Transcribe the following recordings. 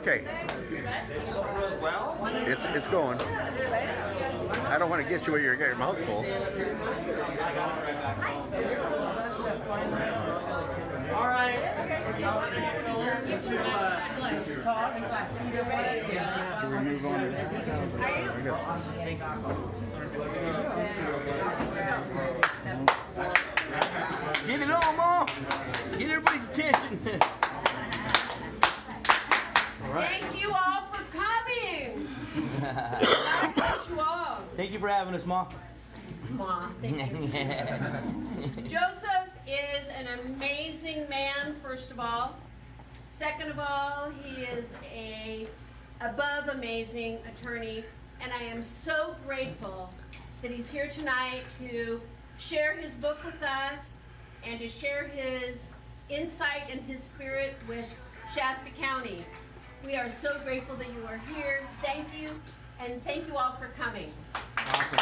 Okay. It's going. I don't want to get you where you got your mouth full. All right. Talk. Can we move on? Get it on, Mom. Get everybody's attention. All right. Thank you all for coming. God bless you all. Thank you for having us, Mom. Mom, thank you. Joseph is an amazing man, first of all. Second of all, he is a above amazing attorney, and I am so grateful that he's here tonight to share his book with us and to share his insight and his spirit with Shasta County. We are so grateful that you are here. Thank you, and thank you all for coming. Awesome.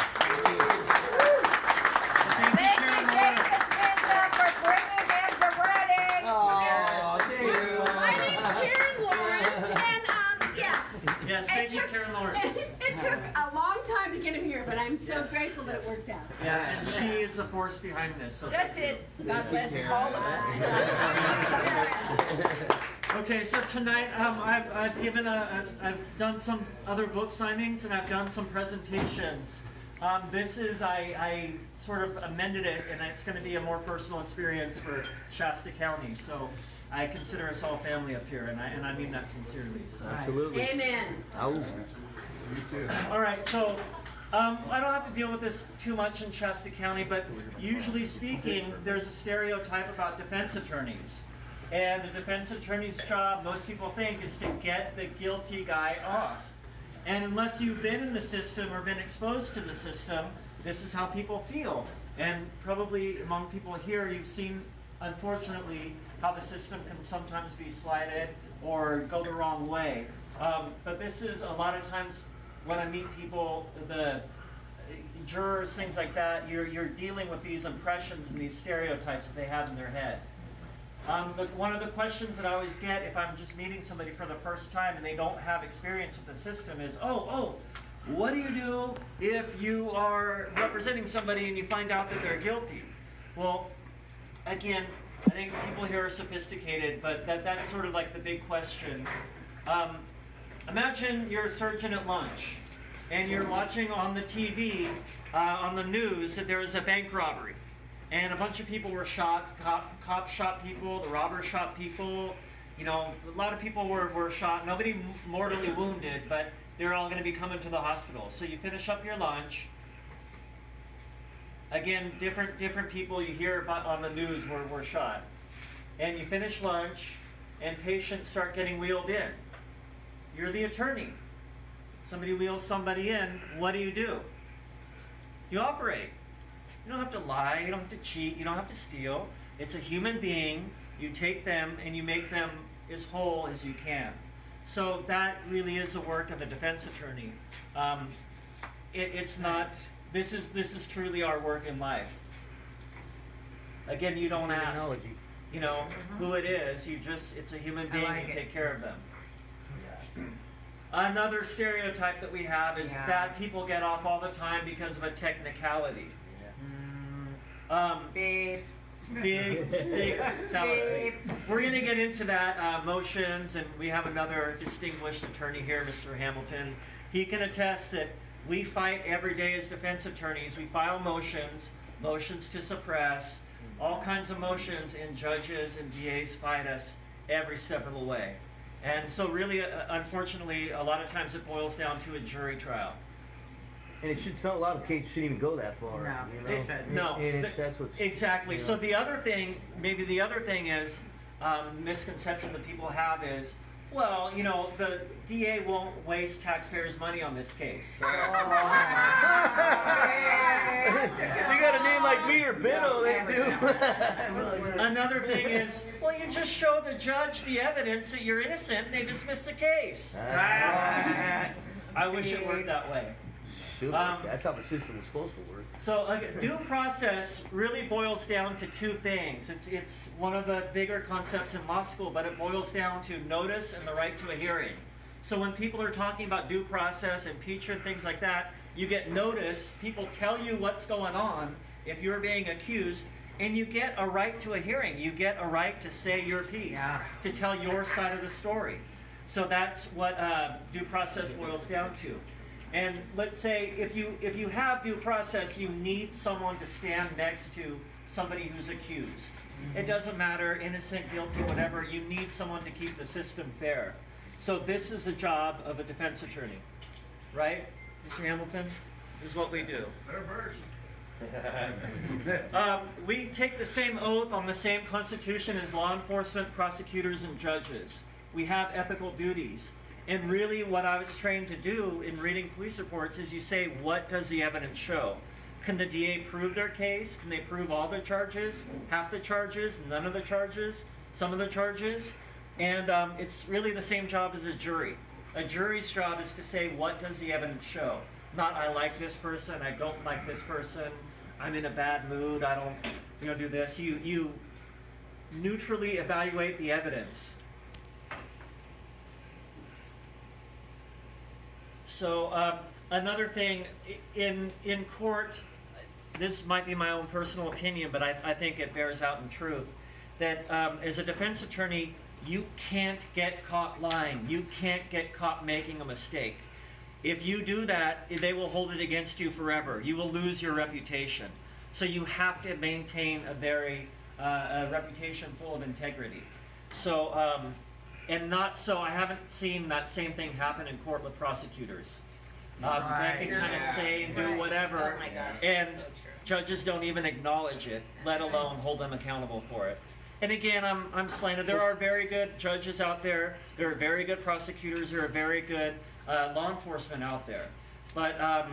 Thank you, Jacob Smith, for bringing him to Reading. Oh, thank you. My name's Karen Lawrence, and yes. Yes, thank you, Karen Lawrence. It took a long time to get him here, but I'm so grateful that it worked out. Yeah, and she is the force behind this. So That's it. God bless all of us. Okay, so tonight I've done some other book signings and I've done some presentations. This is I sort of amended it, and it's going to be a more personal experience for Shasta County. So I consider us all family up here, and I mean that sincerely. So. Absolutely. Amen. Oh. All right, so I don't have to deal with this too much in Shasta County, but usually speaking, there's a stereotype about defense attorneys. And the defense attorney's job, most people think, is to get the guilty guy off. And unless you've been in the system or been exposed to the system, this is how people feel. And probably among people here, you've seen, unfortunately, how the system can sometimes be slighted or go the wrong way. But this is a lot of times when I meet people, the jurors, things like that, you're dealing with these impressions and these stereotypes that they have in their head. One of the questions that I always get if I'm just meeting somebody for the first time and they don't have experience with the system is, what do you do if you are representing somebody and you find out that they're guilty? Well, again, I think people here are sophisticated, but that's sort of like the big question. Imagine you're a surgeon at lunch and you're watching on the TV, on the news, that there was a bank robbery. And a bunch of people were shot. Cops shot people. The robbers shot people. You know, a lot of people were shot. Nobody mortally wounded, but they're all going to be coming to the hospital. So you finish up your lunch. Again, different people you hear about on the news were shot. And you finish lunch, and patients start getting wheeled in. You're the attorney. Somebody wheels somebody in. What do? You operate. You don't have to lie, you don't have to cheat, you don't have to steal. It's a human being. You take them and you make them as whole as you can. So that really is the work of the defense attorney. It's not, this is truly our work in life. Again, you don't ask, who it is. It's a human being, you take care of them. Another stereotype that we have is bad people get off all the time because of a technicality. Big fallacy. We're going to get into that, motions, and we have another distinguished attorney here, Mr. Hamilton. He can attest that we fight every day as defense attorneys. We file motions to suppress, all kinds of motions, and judges and DAs fight us every step of the way. And so really, unfortunately, a lot of times it boils down to a jury trial. And it should, a lot of cases shouldn't even go that far. No, that's what's, exactly. So the other thing is, misconception that people have is, well, the DA won't waste taxpayers' money on this case. You got a name like me or Benno, they do. Another thing is, well, you just show the judge the evidence that you're innocent and they dismiss the case. I wish it worked that way. That's how the system is supposed to work. So due process really boils down to two things. It's one of the bigger concepts in law school, but it boils down to notice and the right to a hearing. So when people are talking about due process, impeachment, things like that, you get notice, people tell you what's going on if you're being accused, and you get a right to a hearing. You get a right to say your piece, to tell your side of the story. So that's what due process boils down to. And let's say if you have due process, you need someone to stand next to somebody who's accused. It doesn't matter, innocent, guilty, whatever, you need someone to keep the system fair. So this is the job of a defense attorney, right, Mr. Hamilton? This is what we do. We take the same oath on the same constitution as law enforcement, prosecutors, and judges. We have ethical duties. And really what I was trained to do in reading police reports is you say, what does the evidence show? Can the DA prove their case? Can they prove all the charges? Half the charges? None of the charges? Some of the charges? And it's really the same job as a jury. A jury's job is to say, what does the evidence show? Not, I like this person, I don't like this person, I'm in a bad mood, I don't, do this. You neutrally evaluate the evidence. So another thing, in court, this might be my own personal opinion, but I think it bears out in truth, that as a defense attorney, you can't get caught lying. You can't get caught making a mistake. If you do that, they will hold it against you forever. You will lose your reputation. So you have to maintain a reputation full of integrity. So, I haven't seen that same thing happen in court with prosecutors. They can kind of say and do whatever, and judges don't even acknowledge it, let alone hold them accountable for it. And again, I'm slanted. There are very good judges out there. There are very good prosecutors. There are very good law enforcement out there. But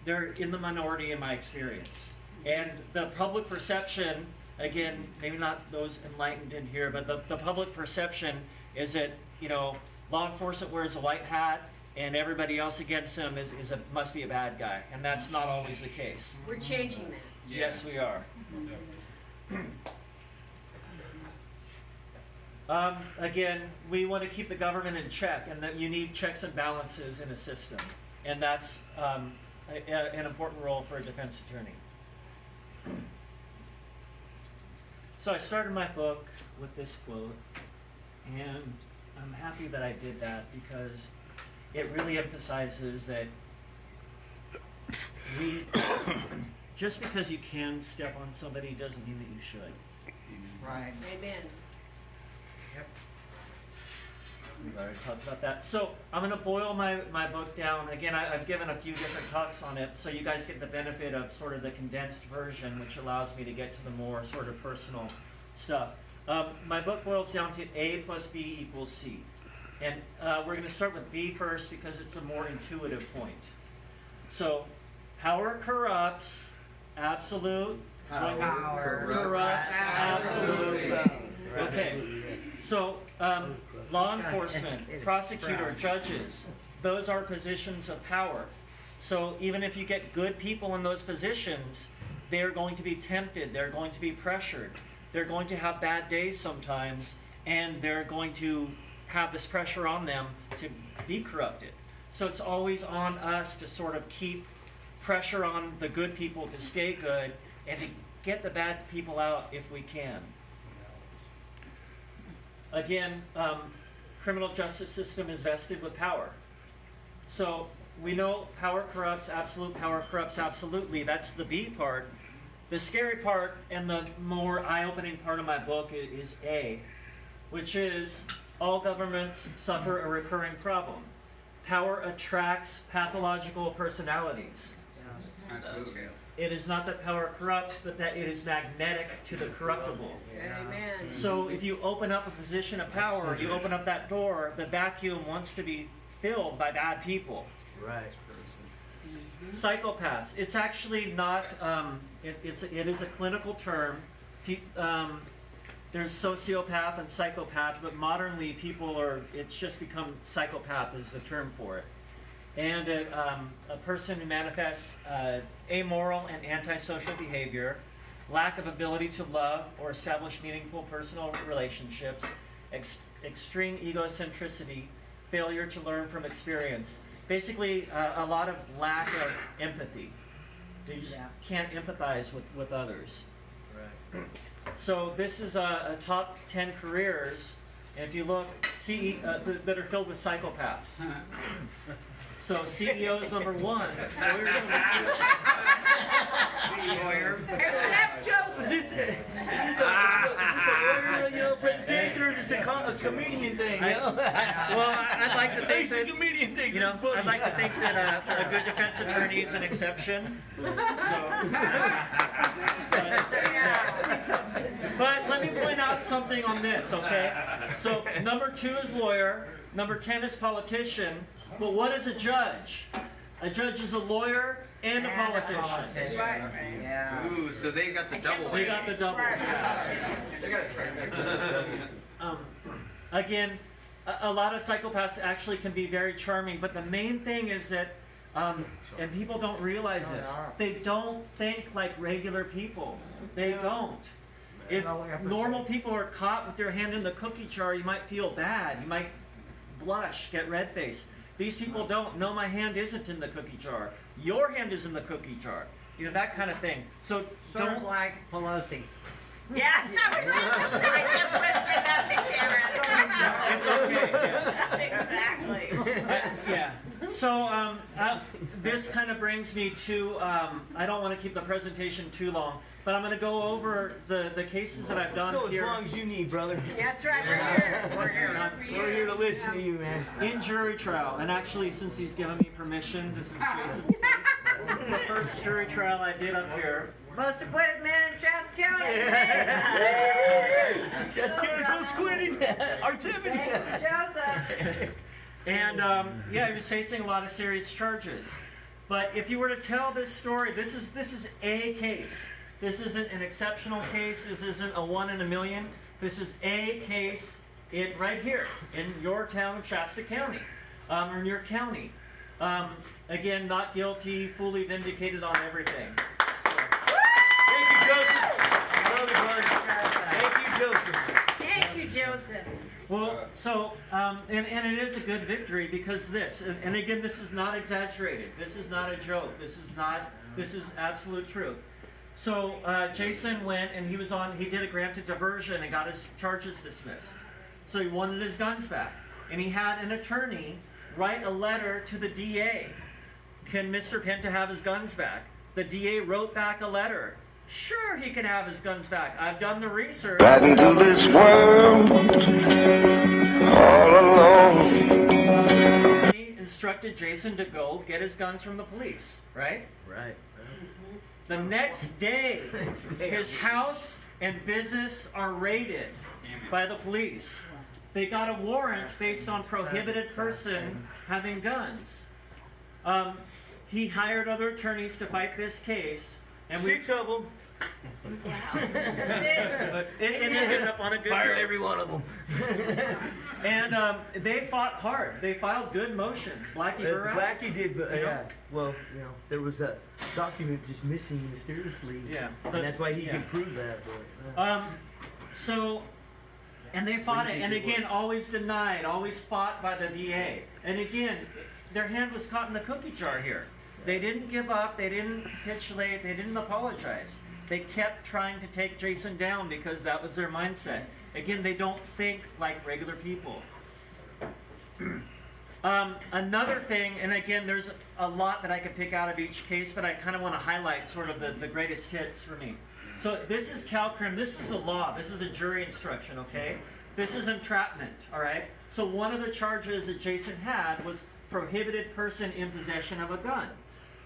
they're in the minority in my experience. And the public perception, again, maybe not those enlightened in here, but the public perception is that, law enforcement wears a white hat and everybody else against them must be a bad guy. And that's not always the case. We're changing that. Yes, we are. Again, we want to keep the government in check, and that you need checks and balances in a system. And that's an important role for a defense attorney. So I started my book with this quote, and I'm happy that I did that because it really emphasizes that just because you can step on somebody doesn't mean that you should. Right. Amen. Yep. We've already talked about that. So I'm going to boil my book down. Again, I've given a few different talks on it, so you guys get the benefit of sort of the condensed version, which allows me to get to the more sort of personal stuff. My book boils down to A plus B equals C. And we're going to start with B first because it's a more intuitive point. So power corrupts, absolute. Power corrupts, absolute. Okay. So, law enforcement, prosecutor, judges, those are positions of power. So even if you get good people in those positions, they're going to be tempted, they're going to be pressured, they're going to have bad days sometimes, and they're going to have this pressure on them to be corrupted. So it's always on us to sort of keep pressure on the good people to stay good and to get the bad people out if we can. Again, criminal justice system is vested with power. So we know power corrupts, absolute power corrupts absolutely. That's the B part. The scary part and the more eye-opening part of my book is A, which is all governments suffer a recurring problem. Power attracts pathological personalities. Absolutely. It is not that power corrupts, but that it is magnetic to the corruptible. Amen. So if you open up a position of power, you open up that door, the vacuum wants to be filled by bad people. Right. Psychopaths. It's actually not, it is a clinical term. There's sociopath and psychopath, but modernly it's just become psychopath is the term for it. And a person who manifests amoral and antisocial behavior, lack of ability to love or establish meaningful personal relationships, extreme egocentricity, failure to learn from experience. Basically, a lot of lack of empathy. They just can't empathize with others. Right. So this is a top 10 careers, and if you look, that are filled with psychopaths. So CEO is number 1. Lawyers number 2. Except Joseph. Is this a lawyer, presentation, or is this a comedian thing? Well, I'd like to think It's a that, comedian thing. I'd like to think that a good defense attorney is an exception. But let me point out something on this, okay? So number 2 is lawyer, number 10 is politician, but what is a judge? A judge is a lawyer and a politician. Yeah. Ooh, so they got the double. They got the double. They got a trifecta. Again, a lot of psychopaths actually can be very charming, but the main thing is that, and people don't realize this, they don't think like regular people. They don't. If normal people are caught with their hand in the cookie jar, you might feel bad. You might blush, get red-faced. These people don't. No, my hand isn't in the cookie jar. Your hand is in the cookie jar. You know, that kind of thing. So Sort don't... of like Pelosi. Yes, I just whispered that to Karen. It's okay. Exactly. Yeah. So this kind of brings me to, I don't want to keep the presentation too long, but I'm going to go over the cases that I've done Go as here. long as you need, brother. That's right, we're here. We're here. We're here to listen to you, man. In jury trial, and actually since he's given me permission, this is Jason's case. The first jury trial I did up here. Most acquitted man in Shasta County. That's good. Who's quitting? Artivity. Thank you, Joseph. And yeah, he was facing a lot of serious charges. But if you were to tell this story, this is a case. This isn't an exceptional case. This isn't a 1 in a million. This is a case right here in your town of Shasta County, or in your county. Again, not guilty, fully vindicated on everything. Thank you, Joseph. Thank you, Joseph. Thank you, Joseph. Well, so, and it is a good victory because this, and again, this is not exaggerated. This is not a joke. This is absolute truth. So, Jason went and he did a granted diversion and got his charges dismissed. So he wanted his guns back. And he had an attorney write a letter to the DA. Can Mr. Pinto have his guns back? The DA wrote back a letter. Sure, he can have his guns back. I've done the research. Right into this world, all alone. He instructed Jason to go get his guns from the police, right? Right. The next day, his house and business are raided by the police. They got a warrant based on prohibited person having guns. He hired other attorneys to fight this case. And 6 of them. But it ended up on a good Fired note. every one of them. And they fought hard. They filed good motions. Blackie Burrell. Blackie did, but You know? yeah. Well, there was a document just missing mysteriously. Yeah. And that's why he could prove that. But, So, and they fought it, and again, always denied, always fought by the DA. And again, their hand was caught in the cookie jar here. They didn't give up, they didn't capitulate, they didn't apologize. They kept trying to take Jason down because that was their mindset. Again, they don't think like regular people. Another thing, and again, there's a lot that I could pick out of each case, but I kind of want to highlight sort of the greatest hits for me. So this is CalCrim, this is a law, this is a jury instruction, okay? This is entrapment, all right? So one of the charges that Jason had was prohibited person in possession of a gun.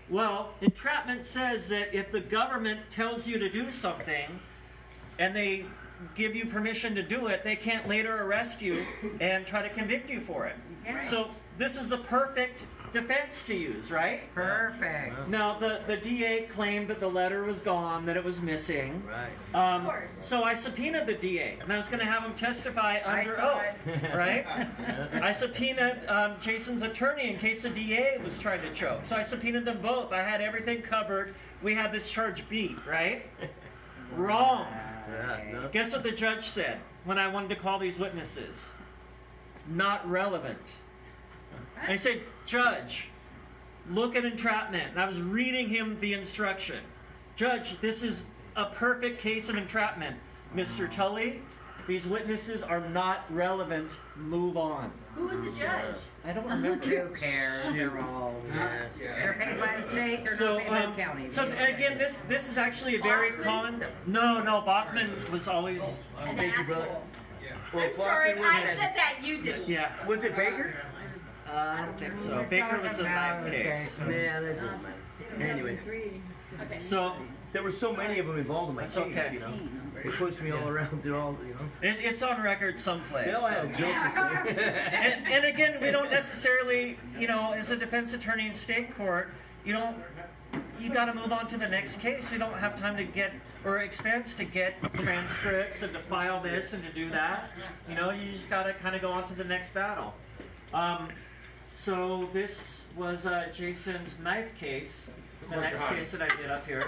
Well, entrapment says that if the government tells you to do something and they give you permission to do it, they can't later arrest you and try to convict you for it. Right. So this is a perfect defense to use, right? Perfect. Now, the DA claimed that the letter was gone, that it was missing. right. Of course. So I subpoenaed the DA, and I was going to have him testify under saw oath, right? I subpoenaed Jason's attorney in case the DA was trying to choke. So I subpoenaed them both. I had everything covered. We had this charge beat, right? Wrong. Yeah, no. Guess what the judge said when I wanted to call these witnesses? Not relevant. And I said, Judge, look at entrapment. And I was reading him the instruction. Judge, this is a perfect case of entrapment. Mr. Tully, these witnesses are not relevant. Move on. Who was the judge? I don't remember. Who cares? They're all. They're paid by the state. They're not paid by the county. So again, this is actually a very common. No, Bachman was always. An Thank you, brother. asshole. Well, I'm sorry, Bachman was I that- said that, you didn't. Yeah. Was it Baker? I don't think so. Baker was a knife case. Yeah, that doesn't matter. Anyway, Okay. So there were so many of them involved in my That's case, okay. you know. They pushed me all around through all, you know. it's on record someplace. They all had a so. joke to say. And again, we don't necessarily, as a defense attorney in state court, you got to move on to the next case. We don't have time to get, or expense to get transcripts and to file this and to do that. You just got to kind of go on to the next battle. So this was Jason's knife case. The next case that I did up here.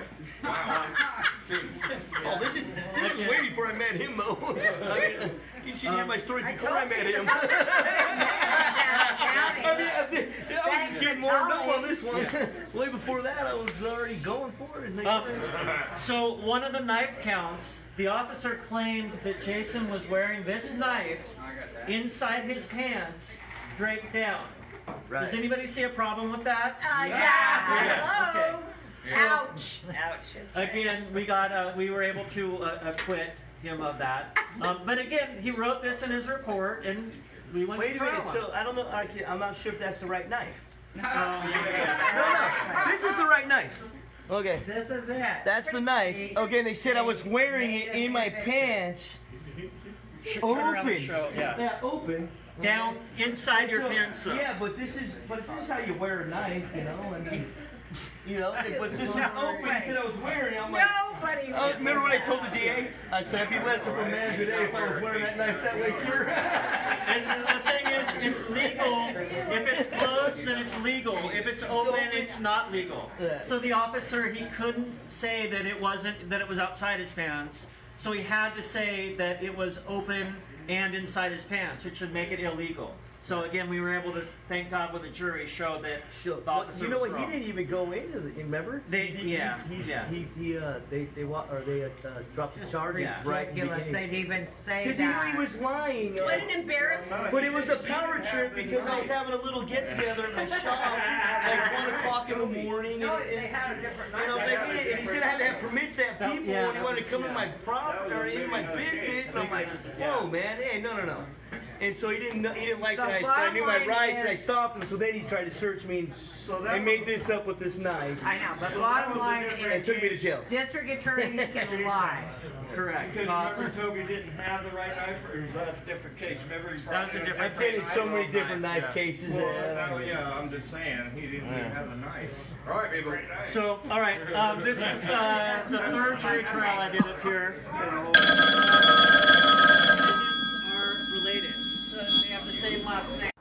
Oh, this is way before I met him, though. You should hear my stories before I met him. I was just getting warmed up on this one. Way before that, I was already going for it. So one of the knife counts, the officer claimed that Jason was wearing this knife inside his pants, draped down. Right. Does anybody see a problem with that? Yeah. Hello. Okay. Ouch. Again, we were able to acquit him of that. But again, he wrote this in his report, and we went Wait to a trial. minute. So I don't know. I'm not sure if that's the right knife. Oh, yeah. No. This is the right knife. Okay. This is it. That's the knife. Okay. They said I was wearing it in my pants. Turn around the Open. show, yeah. Yeah, open. Down inside your pants. So. Yeah, but this is how you wear a knife, you know. I mean, but this was open. He said I was wearing it. I'm like, Nobody. remember what I told the DA? I said I'd be less of a man today if I was wearing that knife that way, sir. And the thing is, it's legal. If it's closed, then it's legal. If it's open, it's not legal. Yeah. So the officer, he couldn't say that it was outside his pants. So he had to say that it was open and inside his pants, which would make it illegal. So again, we were able to, thank God, with the jury, show that Sure. the officer You know was what? wrong. He didn't even go into the. Remember? They dropped the charges Yeah. right. Ridiculous. They'd even say Because he knew that. he was lying. What an embarrassment. But it was a power trip because I was having a little get together at my shop, like 1 o'clock in the morning, and had a different I was like, hey, and he said I had to have permits to have people, Yeah, and he wanted to come in yeah. my property or in my business. I'm like, whoa, man, hey, no. And so he didn't like that I knew my rights, and I stopped him. So then he tried to search me, and made this up with this knife, I know, but bottom line and is, took me to jail. district attorneys can lie. Correct. Because remember Toby didn't have the right knife, or was that a different case? Remember he That was a different I've been in so many different knife cases. Well, yeah, I'm just saying, he didn't even have a knife. All right, people. So, all right, this is the third jury trial I did up here. Are related. They have the same last name.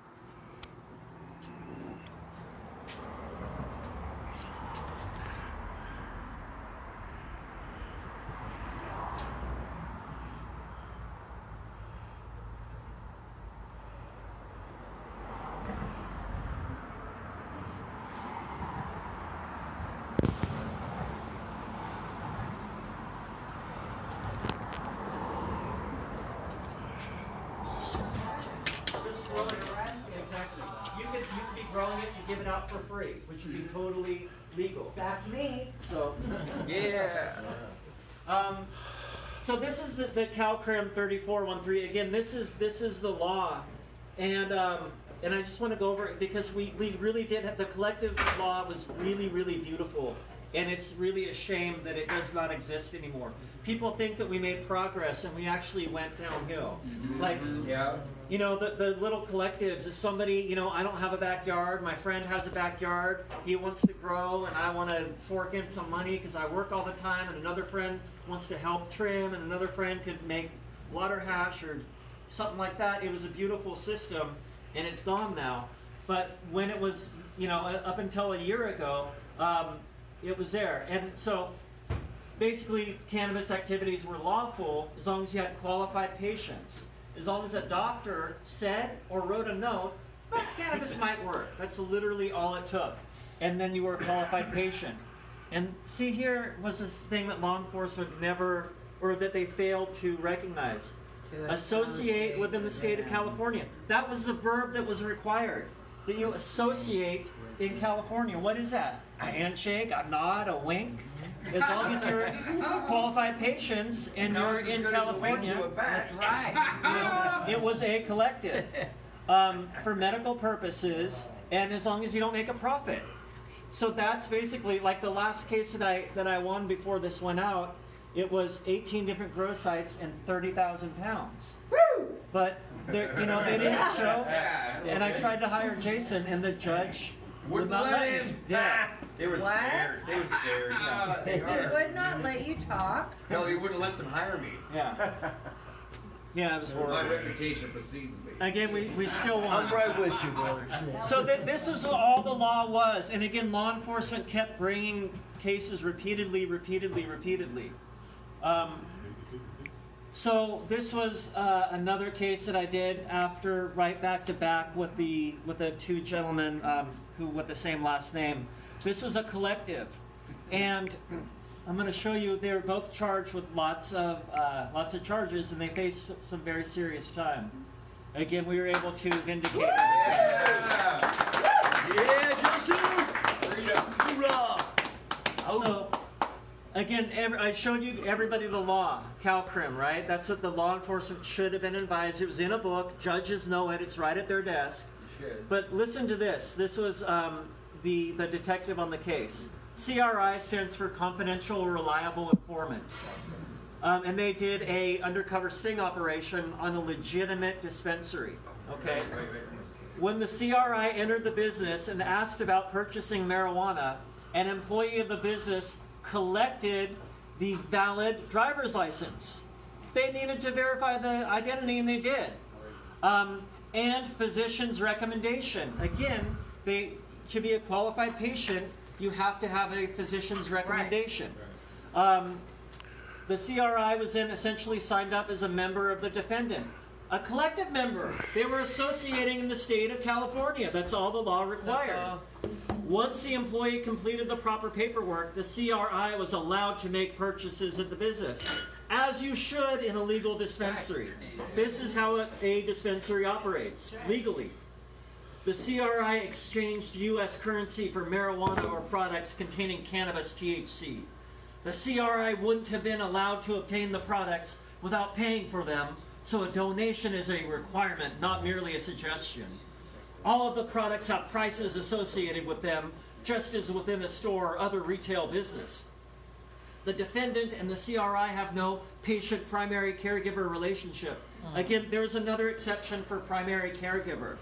Exactly. You can be growing it and give it out for free, which would be totally legal. That's me. So, Yeah. so this is the CalCrim 3413. Again, this is the law, and I just want to go over it because we really did have, the collective law was really beautiful, and it's really a shame that it does not exist anymore. People think that we made progress, and we actually went downhill. Like, Yeah. the little collectives, if somebody, I don't have a backyard, my friend has a backyard, he wants to grow, and I want to fork in some money because I work all the time, and another friend wants to help trim, and another friend could make water hash or something like that. It was a beautiful system, and it's gone now. But when it was, up until a year ago, it was there. And so basically cannabis activities were lawful as long as you had qualified patients. As long as a doctor said or wrote a note but cannabis might work. That's literally all it took. And then you were a qualified patient. And see, here was this thing that law enforcement never, or that they failed to recognize. Associate within the state of California. That was the verb that was required. That you associate in California. What is that? A handshake, a nod, a wink? As long as you're qualified patients and you're in California. That's right. It was a collective for medical purposes, and as long as you don't make a profit. So that's basically like the last case that I won before this went out. It was 18 different grow sites and 30,000 pounds. But they didn't show. And I tried to hire Jason, and the judge would not let him. Yeah. They were What? scared. They were scared. Yeah. He would not let you talk. No, they wouldn't let them hire me. Yeah. Yeah, it was My horrible. reputation precedes me. Again, we still won. I'm right with you, brother. So this is all the law was. And again, law enforcement kept bringing cases repeatedly. So this was another case that I did after, right back to back with the two gentlemen who with the same last name. This was a collective, and I'm going to show you they were both charged with lots of charges, and they faced some very serious time. Again, we were able to vindicate. Yeah, Joseph! Hoorah! So, again, I showed you everybody the law, CalCrim, right? That's what the law enforcement should have been advised. It was in a book. Judges know it. It's right at their desk. But listen to this. This was the detective on the case. CRI stands for Confidential Reliable Informant. And they did a undercover sting operation on a legitimate dispensary. Okay. When the CRI entered the business and asked about purchasing marijuana, an employee of the business collected the valid driver's license. They needed to verify the identity, and they did. And physician's recommendation. Again, to be a qualified patient, you have to have a physician's recommendation. The CRI was then essentially signed up as a member of the defendant. A collective member. They were associating in the state of California. That's all the law required. Once the employee completed the proper paperwork, the CRI was allowed to make purchases at the business, as you should in a legal dispensary. This is how a dispensary operates, legally. The CRI exchanged U.S. currency for marijuana or products containing cannabis THC. The CRI wouldn't have been allowed to obtain the products without paying for them, so a donation is a requirement, not merely a suggestion. All of the products have prices associated with them, just as within a store or other retail business. The defendant and the CRI have no patient primary caregiver relationship. Again, there's another exception for primary caregiver.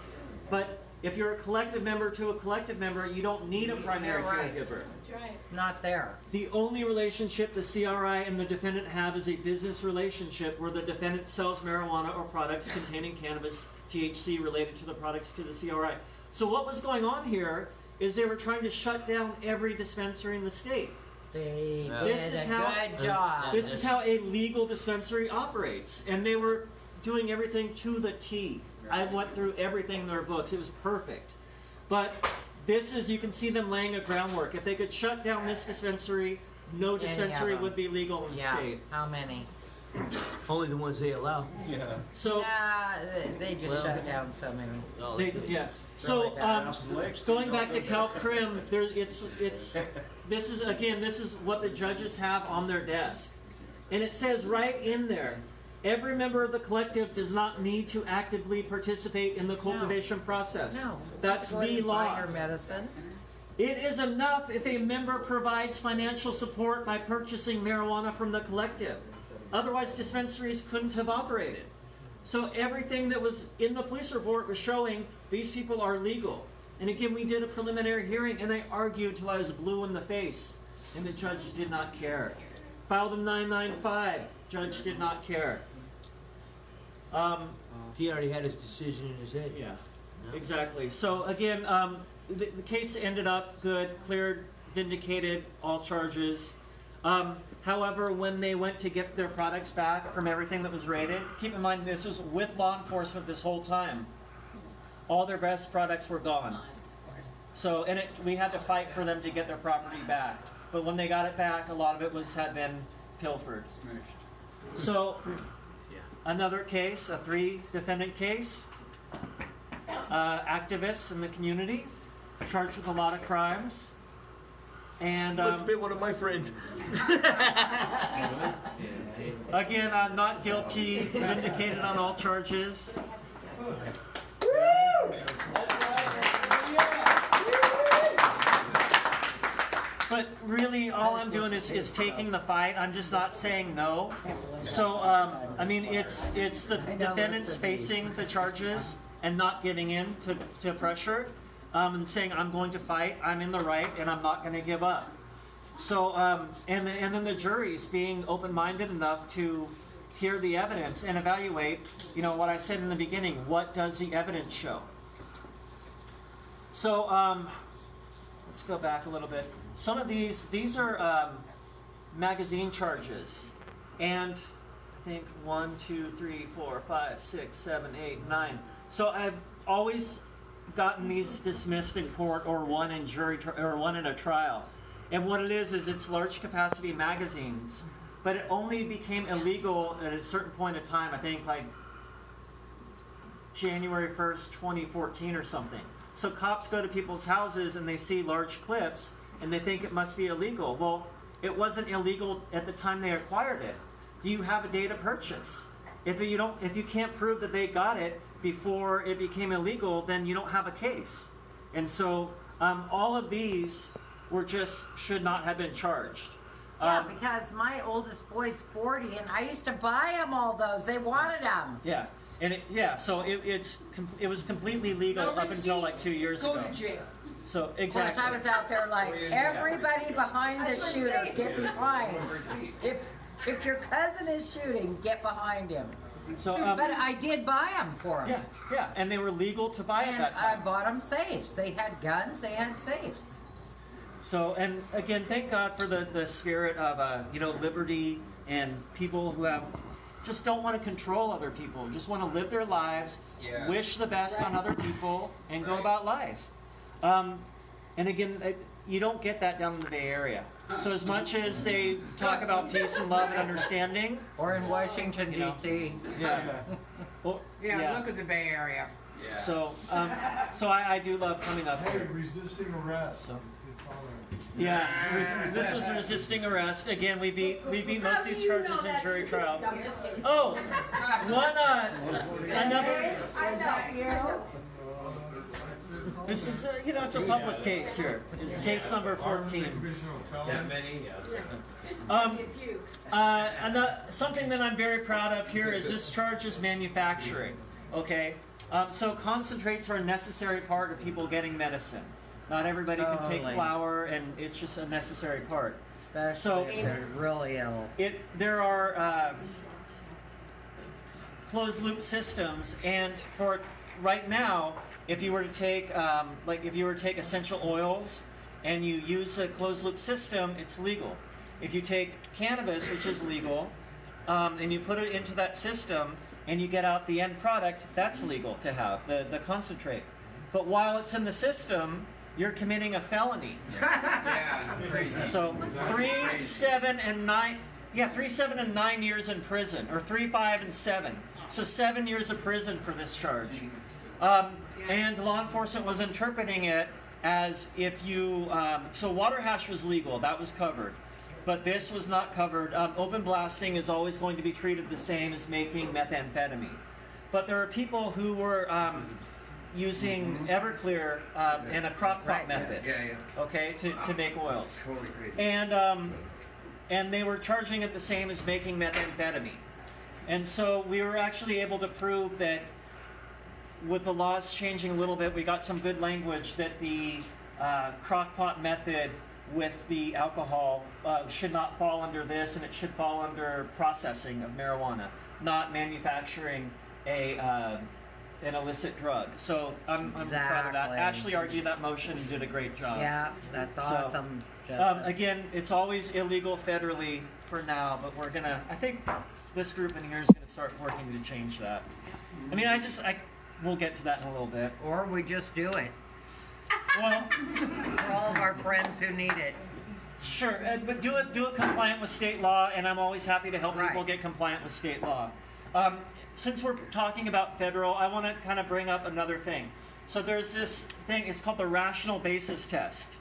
But if you're a collective member to a collective member, you don't need a primary caregiver. That's right. Not there. The only relationship the CRI and the defendant have is a business relationship where the defendant sells marijuana or products containing cannabis THC related to the products to the CRI. So what was going on here is they were trying to shut down every dispensary in the state. They This did is a how- good job. This is how a legal dispensary operates. And they were doing everything to the T. I went through everything in their books. It was perfect. But this is, you can see them laying a groundwork. If they could shut down this dispensary, no dispensary them. would be legal in the Yeah. state. How many? Only the ones they allow. So, Yeah, they just shut down so many. yeah. So, Really going back to CalCrim, this is what the judges have on their desk. And it says right in there, every member of the collective does not need to actively participate in the cultivation process. No. That's Go ahead the and buy law. your medicine. It is enough if a member provides financial support by purchasing marijuana from the collective. Otherwise, dispensaries couldn't have operated. So everything that was in the police report was showing these people are legal. And again, we did a preliminary hearing, and I argued till I was blue in the face, and the judge did not care. Filed a 995, judge did not care. He already had his decision in his head. Yeah, exactly. So again, the case ended up good, cleared, vindicated, all charges. However, when they went to get their products back from everything that was raided, keep in mind this was with law enforcement this whole time. all their best products were gone. So, and we had to fight for them to get their property back. But when they got it back, a lot of it had been pilfered. So, another case, a 3-defendant case. Activists in the community, charged with a lot of crimes. And Must have been one of my friends. again, not guilty, vindicated on all charges. But really, all I'm doing is taking the fight. I'm just not saying no. So, I mean, it's the defendants facing the charges and not giving in to pressure, and saying, I'm going to fight, I'm in the right, and I'm not going to give up. So, and then the jury's being open-minded enough to hear the evidence and evaluate, what I said in the beginning, what does the evidence show? So, let's go back a little bit. Some of these are magazine charges, and I think 1, 2, 3, 4, 5, 6, 7, 8, 9. So I've always gotten these dismissed in court or one in or one in a trial. And what it is it's large capacity magazines, but it only became illegal at a certain point in time. I think like January 1st, 2014 or something. So cops go to people's houses and they see large clips and they think it must be illegal. Well, it wasn't illegal at the time they acquired it. Do you have a date of purchase? If you can't prove that they got it before it became illegal, then you don't have a case. And so all of these should not have been charged. Yeah, because my oldest boy's 40, and I used to buy them all those. They wanted them. Yeah, and so it was completely legal up until like 2 years ago. Go to jail. So Of exactly. course, I was out there like, everybody behind the shooter, get behind. If your cousin is shooting, get behind him. So, But I did buy them for him. yeah, and they were legal to buy at And that I time. bought them safes. They had guns, they had safes. So, and again, thank God for the spirit of liberty and people who just don't want to control other people, just want to live their lives, wish the best on other people, and go about life. And again, you don't get that down in the Bay Area. So as much as they talk about peace and love and understanding, Or in Washington, D.C. well, Look at the Bay Area. Yeah. So, so I do love coming up here. Resisting arrest. So. It's all right. Yeah, this was resisting arrest. Again, we beat most of these charges in jury trial. No, I'm just kidding. Oh, another. This is it's a public case here. It's case number 14. That many? Yeah. Something that I'm very proud of here is this charge is manufacturing. Okay, so concentrates are a necessary part of people getting medicine. Not everybody can take flour, and it's just a necessary part. Especially if they're really ill. There are closed loop systems, and for right now, if you were to take take essential oils and you use a closed loop system, it's legal. If you take cannabis, which is legal, and you put it into that system and you get out the end product, that's legal to have, the concentrate. But while it's in the system, you're committing a felony. Yeah, crazy. So 3, 7, and 9. Yeah, 3, 7, and 9 years in prison, or 3, 5, and 7. So 7 years of prison for this charge. And law enforcement was interpreting it as if you. So water hash was legal, that was covered, but this was not covered. Open blasting is always going to be treated the same as making methamphetamine. But there are people who were using Everclear in a crock pot method, okay, to make oils. Totally crazy. And they were charging it the same as making methamphetamine. And so we were actually able to prove that with the laws changing a little bit, we got some good language that the crock pot method with the alcohol should not fall under this, and it should fall under processing of marijuana, not manufacturing an illicit drug. So I'm proud of that. Exactly. Ashley argued that motion and did a great job. Yeah, that's awesome. Again, it's always illegal federally for now, but I think this group in here is gonna start working to change that. I mean, we'll get to that in a little bit. Or we just do it Well, for all of our friends who need it. sure, but do it compliant with state law, and I'm always happy to help people Right. get compliant with state law. Since we're talking about federal, I want to kind of bring up another thing. So there's this thing, it's called the rational basis test.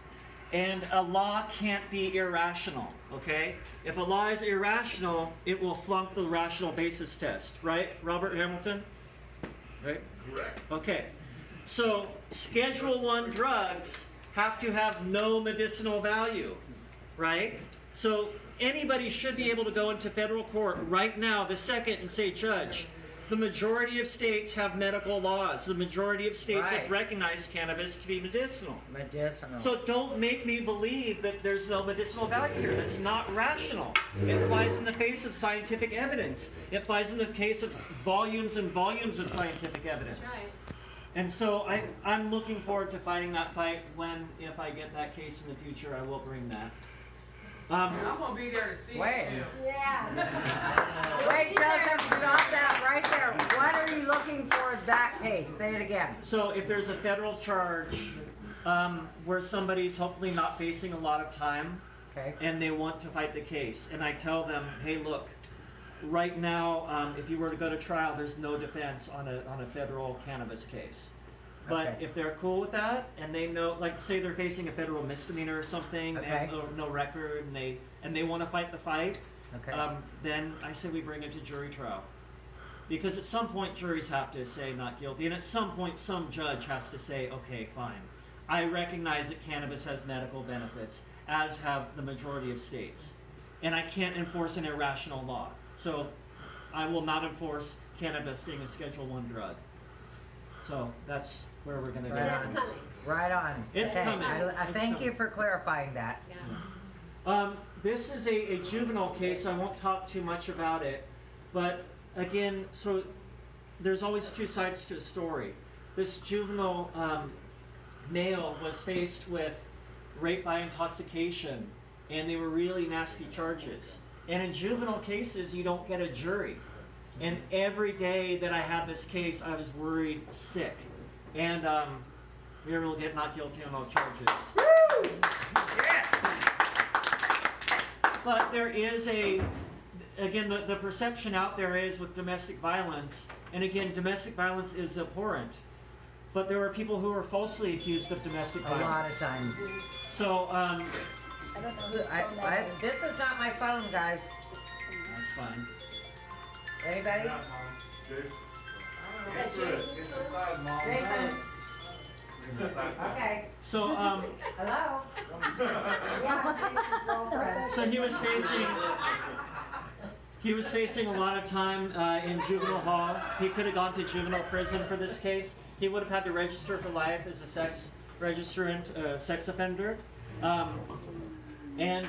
And a law can't be irrational, okay? If a law is irrational, it will flunk the rational basis test, right, Robert Hamilton? Right? Correct. Okay. So Schedule I drugs have to have no medicinal value, right? So anybody should be able to go into federal court right now, the second, and say, Judge, the majority of states have medical laws. The majority of states have Right. recognized cannabis to be medicinal. Medicinal. So don't make me believe that there's no medicinal value here. That's not rational. It flies in the face of scientific evidence. It flies in the case of volumes and volumes of scientific evidence. That's right. And so I'm looking forward to fighting that fight when, if I get that case in the future, I will bring that. I'm gonna be there to see Wait. it. Yeah. Wait, Joseph, stop that right there. What are you looking for in that case? Say it again. So if there's a federal charge where somebody's hopefully not facing a lot of time, Okay. and they want to fight the case, and I tell them, hey, look, right now, if you were to go to trial, there's no defense on a federal cannabis case. But Okay. if they're cool with that, and they know, like, say they're facing a federal misdemeanor or something, they have Okay. no record, and they want to fight the fight, Okay. then I say we bring it to jury trial. Because at some point, juries have to say not guilty, and at some point, some judge has to say, okay, fine. I recognize that cannabis has medical benefits, as have the majority of states. And I can't enforce an irrational law. So I will not enforce cannabis being a Schedule I drug. So that's where we're going to go. Right That's on. coming. Right on. It's Okay. coming. I It's thank coming. you for clarifying that. Yeah. This is a juvenile case. I won't talk too much about it. But again, so there's always two sides to a story. This juvenile male was faced with rape by intoxication, and they were really nasty charges. And in juvenile cases, you don't get a jury. And every day that I had this case, I was worried sick. And we were able to get not guilty on all charges. But there is again, the perception out there is with domestic violence, and again, domestic violence is abhorrent, but there are people who are falsely accused of domestic A violence. lot of times. So, This is not my phone, guys. that's fine. Anybody? That's Jason's phone? Jason? Okay. So, Hello? Yeah, Jason's girlfriend. so he was facing a lot of time in juvenile hall. He could have gone to juvenile prison for this case. He would have had to register for life as a sex offender. And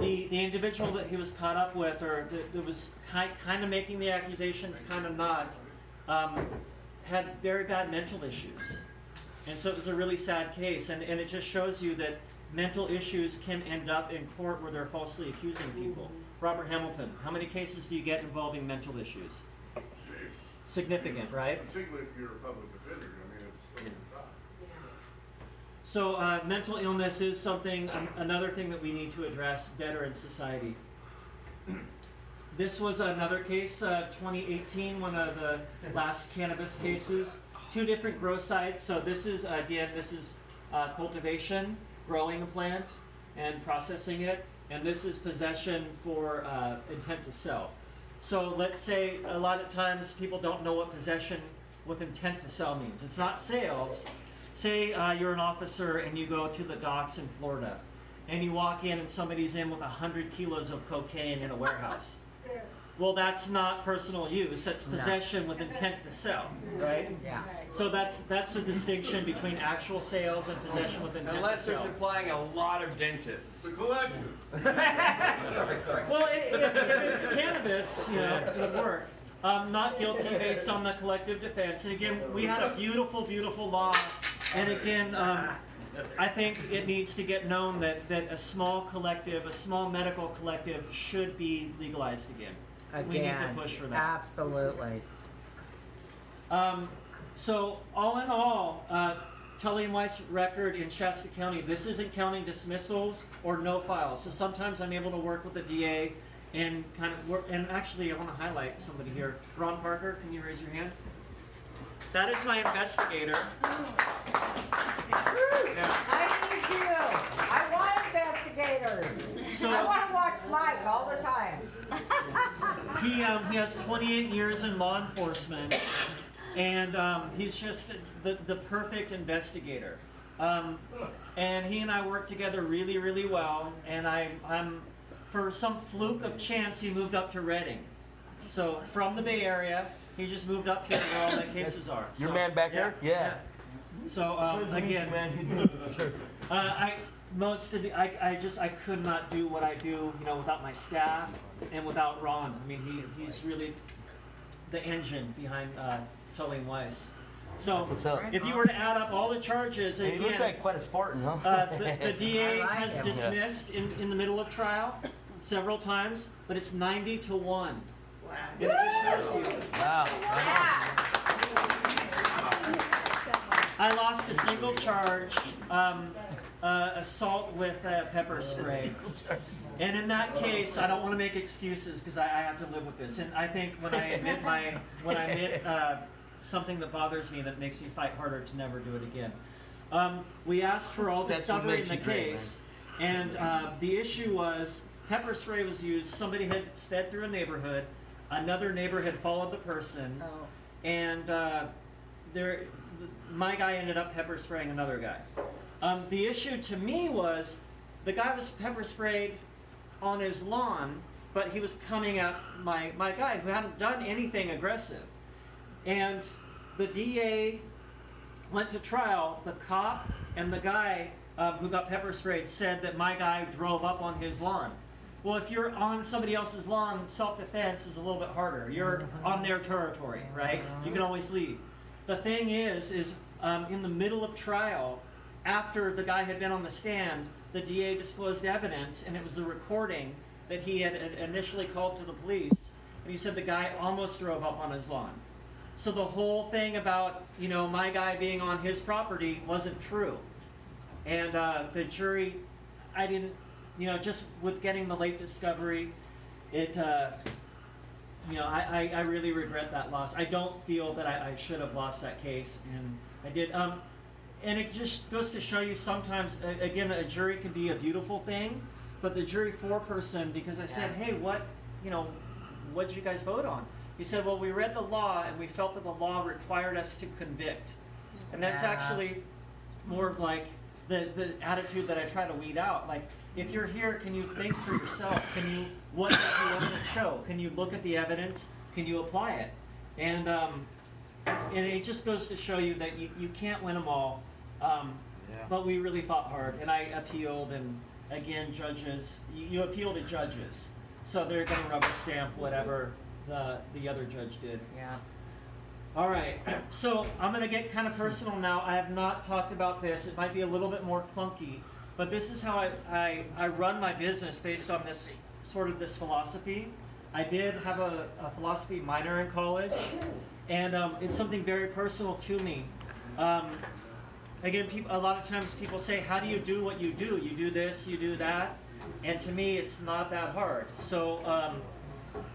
the individual that he was caught up with, or that was kind of making the accusations, kind of not, had very bad mental issues. And so it was a really sad case, and it just shows you that mental issues can end up in court where they're falsely accusing people. Robert Hamilton, how many cases do you get involving mental issues? Significant, right? Particularly if you're a public defender, I mean, it's over the top. So mental illness is something, another thing that we need to address better in society. This was another case, 2018, one of the last cannabis cases. Two different grow sites. So this is, again, cultivation, growing a plant, and processing it. And this is possession for intent to sell. So let's say a lot of times people don't know what possession with intent to sell means. It's not sales. Say you're an officer and you go to the docks in Florida, and you walk in and somebody's in with 100 kilos of cocaine in a warehouse. Well, that's not personal use. That's possession with intent to sell, right? Yeah. So that's the distinction between actual sales and possession with intent Unless to they're sell. supplying a lot of dentists. It's a collective. Sorry. Well, if it's cannabis, it would work. Not guilty based on the collective defense. And again, we had a beautiful, beautiful law. And again, I think it needs to get known that a small collective, a small medical collective should be legalized again. We need to Again, push for that. absolutely. So all in all, Tully and Weiss record in Shasta County, this isn't counting dismissals or no files. So sometimes I'm able to work with the DA and kind of work, and actually I want to highlight somebody here. Ron Parker, can you raise your hand? That is my investigator. I need you. I want investigators. So I want to watch Mike all the time. he has 28 years in law enforcement, and he's just the perfect investigator. And he and I work together really, really well. And I'm for some fluke of chance, he moved up to Redding. So from the Bay Area, he just moved up here where all the cases are. Your So, man back there? Yeah. So again, I could not do what I do, without my staff and without Ron. I mean, he's really the engine behind Tully and Weiss. So What's up? if you were to add up all the charges, And again, he looks like quite a Spartan, huh? the DA I like has him. dismissed in the middle of trial several times, but it's 90-1. Wow. And it just shows you. Wow. I lost a single charge, assault with pepper spray. And in that case, I don't want to make excuses because I have to live with this. And I think when I admit something that bothers me, that makes me fight harder to never do it again. We asked for all That's what discovery in makes the you great, case, and the issue was pepper spray was used. Somebody had sped through a neighborhood. Another neighbor had followed the person, and my guy ended up pepper spraying another guy. The issue to me was the guy was pepper sprayed on his lawn, but he was coming at my guy who hadn't done anything aggressive. And the DA went to trial. The cop and the guy who got pepper sprayed said that my guy drove up on his lawn. Well, if you're on somebody else's lawn, self-defense is a little bit harder. You're on their territory, right? You can always leave. The thing is in the middle of trial, after the guy had been on the stand, the DA disclosed evidence, and it was a recording that he had initially called to the police, and he said the guy almost drove up on his lawn. So the whole thing about, my guy being on his property wasn't true. And the jury, I didn't, just with getting the late discovery, it, I really regret that loss. I don't feel that I should have lost that case, and I did. And it just goes to show you sometimes, again, a jury can be a beautiful thing, but the jury foreperson, because I said, hey, what did you guys vote on? He said, well, we read the law and we felt that the law required us to convict. And that's actually more of like the attitude that I try to weed out. Like, if you're here, can you think for yourself? What does the evidence show? Can you look at the evidence? Can you apply it? And it just goes to show you that you can't win them all. But we really fought hard, and I appealed, and again, judges, you appeal to judges. So they're going to rubber stamp whatever the other judge did. Yeah. All right, so I'm going to get kind of personal now. I have not talked about this. It might be a little bit more clunky, but this is how I run my business based on this this philosophy. I did have a philosophy minor in college, and it's something very personal to me. Again, a lot of times people say, how do you do what you do? You do this, you do that, and to me, it's not that hard. So, let's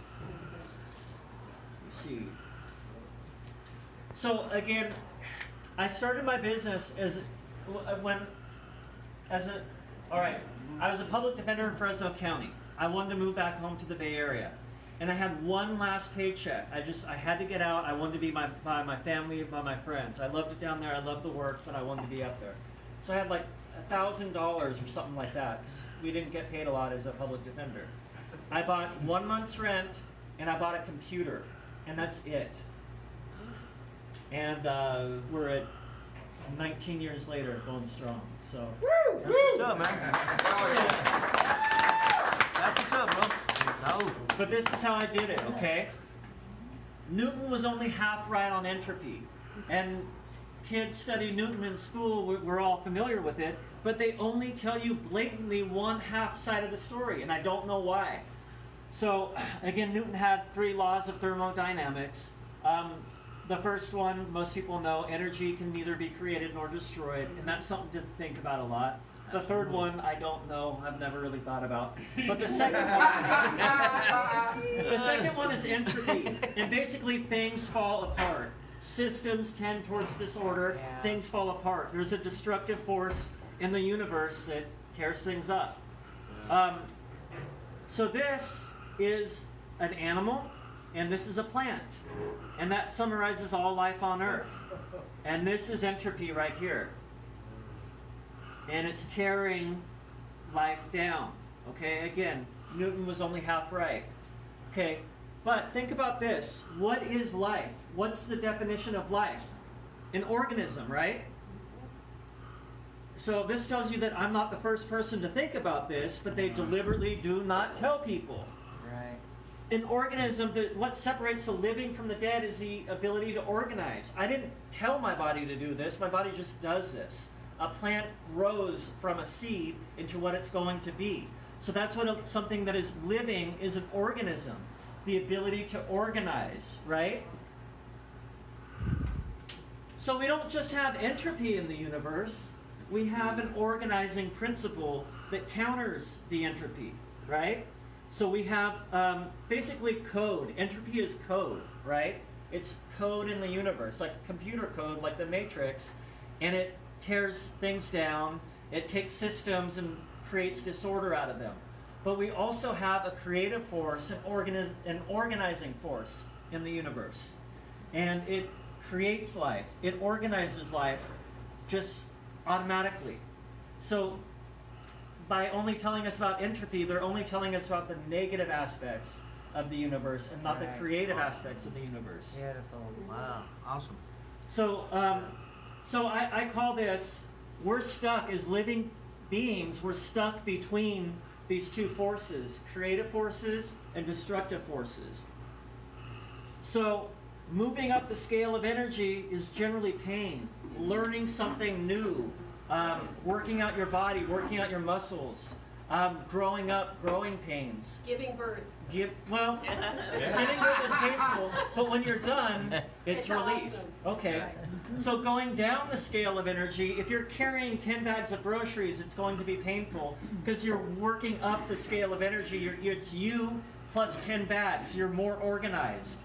see. So again, I started my business I was a public defender in Fresno County. I wanted to move back home to the Bay Area. And I had one last paycheck. I had to get out. I wanted to be by my family, by my friends. I loved it down there. I loved the work, but I wanted to be up there. So I had like $1,000 or something like that. We didn't get paid a lot as a public defender. I bought 1 month's rent, and I bought a computer, and that's it. And we're at 19 years later, going strong. So. Woo! What's up, man? That's what's up, bro. But this is how I did it, okay? Newton was only half right on entropy. And kids study Newton in school, we're all familiar with it, but they only tell you blatantly one half side of the story, and I don't know why. So, again, Newton had 3 laws of thermodynamics. the first one, most people know, energy can neither be created nor destroyed, and that's something to think about a lot. The third one, I don't know, I've never really thought about. But the second one is entropy, and basically things fall apart. Systems tend towards disorder, things fall apart. There's a destructive force in the universe that tears things up. So this is an animal, and this is a plant. And that summarizes all life on Earth. And this is entropy right here. And it's tearing life down. Okay, again, Newton was only half right. Okay, but think about this. What is life? What's the definition of life? An organism, right? So this tells you that I'm not the first person to think about this, but they deliberately do not tell people. Right. An organism, what separates the living from the dead is the ability to organize. I didn't tell my body to do this, my body just does this. A plant grows from a seed into what it's going to be. So that's what something that is living is, an organism. The ability to organize, right? So we don't just have entropy in the universe, we have an organizing principle that counters the entropy, right? So we have basically code. Entropy is code, right? It's code in the universe, like computer code, like the Matrix, and it tears things down, it takes systems and creates disorder out of them. But we also have a creative force, an organizing force in the universe. And it creates life, it organizes life just automatically. So by only telling us about entropy, they're only telling us about the negative aspects of the universe and not the creative aspects of the universe. Beautiful. Wow. Awesome. So, I call this, we're stuck as living beings, we're stuck between these two forces, creative forces and destructive forces. So, moving up the scale of energy is generally pain, learning something new, working out your body, working out your muscles, growing up, growing pains. Giving birth. Giving birth is painful, but when you're done, it's relief. Awesome. Okay. So going down the scale of energy, if you're carrying 10 bags of groceries, it's going to be painful because you're working up the scale of energy. It's you plus 10 bags. You're more organized.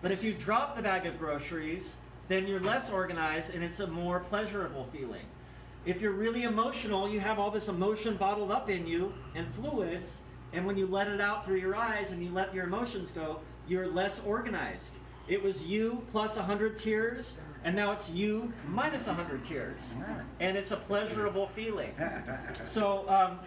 But if you drop the bag of groceries, then you're less organized and it's a more pleasurable feeling. If you're really emotional, you have all this emotion bottled up in you and fluids, and when you let it out through your eyes and you let your emotions go, you're less organized. It was you plus 100 tears, and now it's you minus 100 tears. And it's a pleasurable feeling. So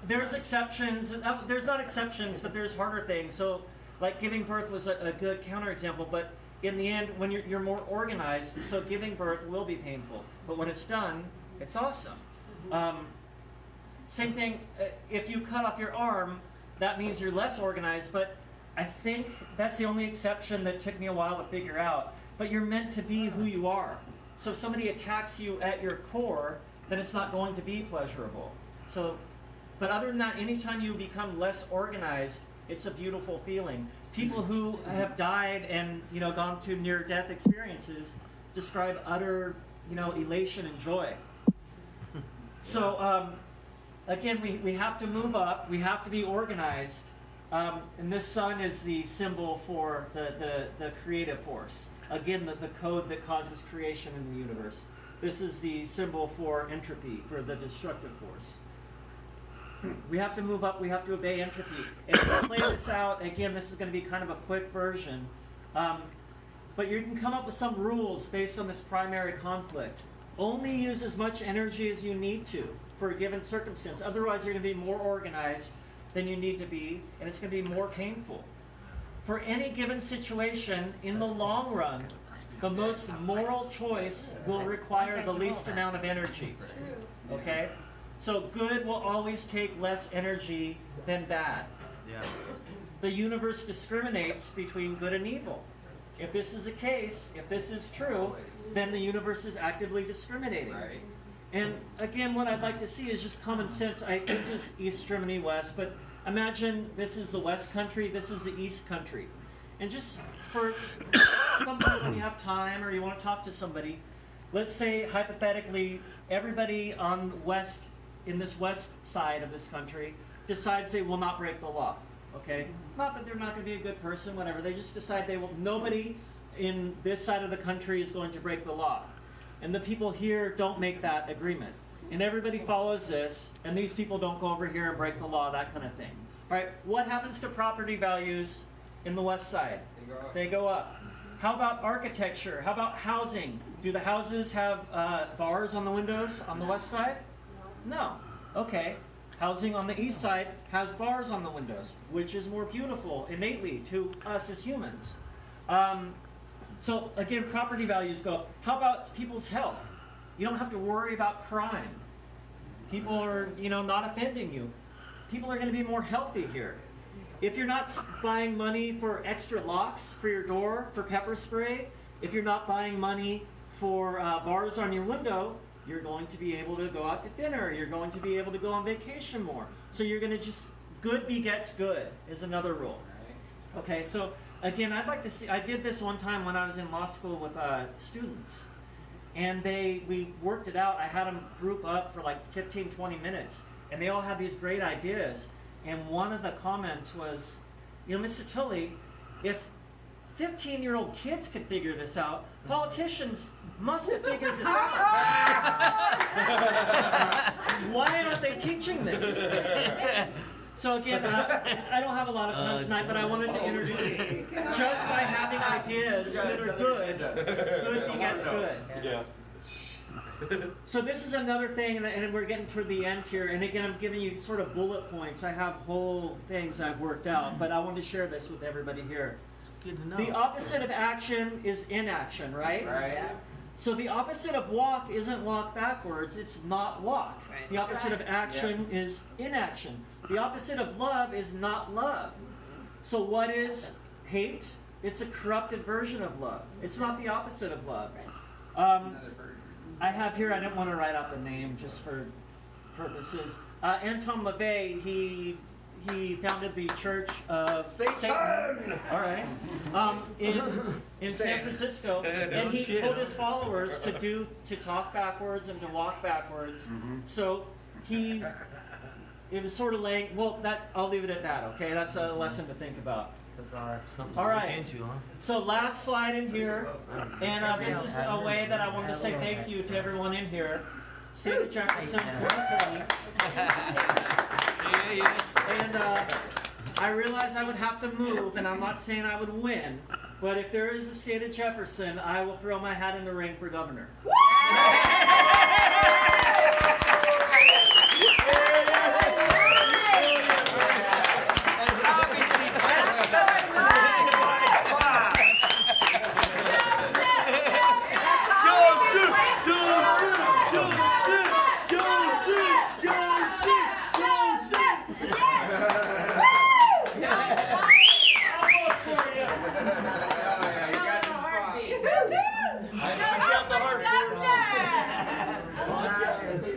there's exceptions. There's not exceptions, but there's harder things. So like giving birth was a good counterexample, but in the end, when you're more organized, so giving birth will be painful. But when it's done, it's awesome. Same thing, if you cut off your arm, that means you're less organized, but I think that's the only exception that took me a while to figure out. But you're meant to be who you are. So if somebody attacks you at your core, then it's not going to be pleasurable. So, but other than that, anytime you become less organized, it's a beautiful feeling. People who have died and gone to near-death experiences describe utter elation and joy. So again, we have to move up. We have to be organized. And this sun is the symbol for the creative force. Again, the code that causes creation in the universe. This is the symbol for entropy, for the destructive force. We have to move up, we have to obey entropy. And to play this out, again, this is going to be kind of a quick version. But you can come up with some rules based on this primary conflict. Only use as much energy as you need to for a given circumstance. Otherwise, you're going to be more organized than you need to be, and it's going to be more painful. For any given situation, in the long run, the most moral choice will require the least amount of energy. Okay? So good will always take less energy than bad. Yeah. The universe discriminates between good and evil. If this is the case, if this is true, then the universe is actively discriminating. Right. And again, what I'd like to see is just common sense. This is East Germany, West, but imagine this is the West country, this is the East country. And just for sometimes when you have time or you want to talk to somebody, let's say hypothetically everybody on in this west side of this country decides they will not break the law. Okay? Not that they're not going to be a good person, whatever. They just decide nobody in this side of the country is going to break the law. And the people here don't make that agreement. And everybody follows this, and these people don't go over here and break the law, that kind of thing. All right, what happens to property values in the west side? They go up. How about architecture? How about housing? Do the houses have bars on the windows on the west side? No. Okay. Housing on the east side has bars on the windows, which is more beautiful innately to us as humans. So again, property values go. How about people's health? You don't have to worry about crime. People are, not offending you. People are going to be more healthy here. If you're not buying money for extra locks for your door, for pepper spray, if you're not buying money for bars on your window, you're going to be able to go out to dinner. You're going to be able to go on vacation more. So you're going to good begets good is another rule. Okay, so again, I'd like to see, I did this one time when I was in law school with students. And we worked it out. I had them group up for like 15, 20 minutes. And they all had these great ideas. And one of the comments was, Mr. Tully, if 15-year-old kids could figure this out, politicians must have figured this out. Why aren't they teaching this? So again, I don't have a lot of time tonight, but I wanted to introduce just by having ideas that are good begets good. Yeah. So this is another thing, and we're getting toward the end here, and again, I'm giving you sort of bullet points. I have whole things I've worked out, but I want to share this with everybody here. Good to know. The opposite of action is inaction, right? Right. So the opposite of walk isn't walk backwards, it's not walk. The opposite of action is inaction. The opposite of love is not love. So what is hate? It's a corrupted version of love. It's not the opposite of love. I have here, I didn't want to write out the name just for purposes. Anton LaVey, he founded the Church of Satan. All right. In San Francisco, and he told his followers to talk backwards and to walk backwards. So it was sort of laying. Well, I'll leave it at that. Okay, that's a lesson to think about. All right. So last slide in here, and this is a way that I wanted to say thank you to everyone in here. State of Jefferson, Tully. And I realized I would have to move, and I'm not saying I would win, but if there is a State of Jefferson, I will throw my hat in the ring for governor.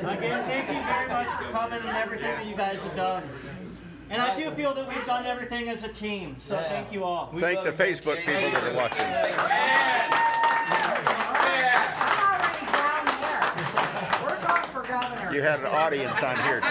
Again, thank you very much for coming and everything that you guys have done. And I do feel that we've done everything as a team, so thank you all. Thank the Facebook people that are watching. I'm already down there. We're going for governor. You had an audience on here too.